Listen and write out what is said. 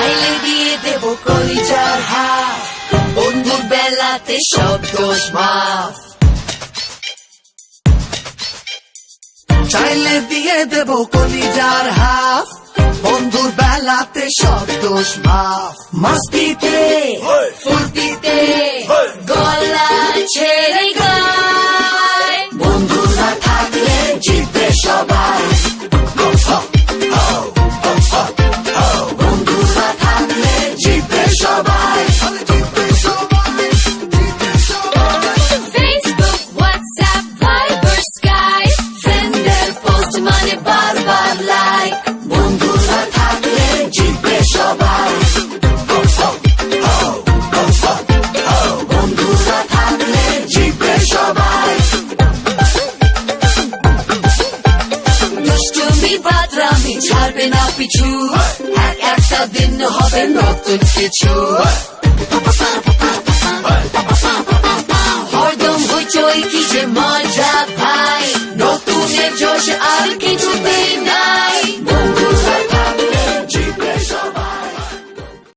চাইলে দিয়ে দেব কলিজার হাফ, বন্ধুর বেলাতে সব দোষ মাফ। চাইলে দিয়ে দেব কলিজার হাফ, বন্ধুর বেলাতে সব দোষ মাফ। মস্তিতে ফুর্তিতে গলা ছেড়ে গায়, বন্ধুরা থাকলে জিতবে সবাই। বন্ধুরা থাকলে জিতবে সবাই। ফেসবুক, হোয়াটসঅ্যাপ, ভাইবার, স্কাইপ, ফ্রেন্ডের পোস্ট মানে বারবার লাইক। বন্ধুরা থাকলে জিতবে সবাই। বন্ধুরা থাকলে জিতবে সবাই। দুষ্টুমি বাদরামি ছাড়বে না পিছু, একটা দিন হবে নতুন কিছু। হরদম হইচই কি যে মজা ভাই, নতুনের জোশ আর কিছু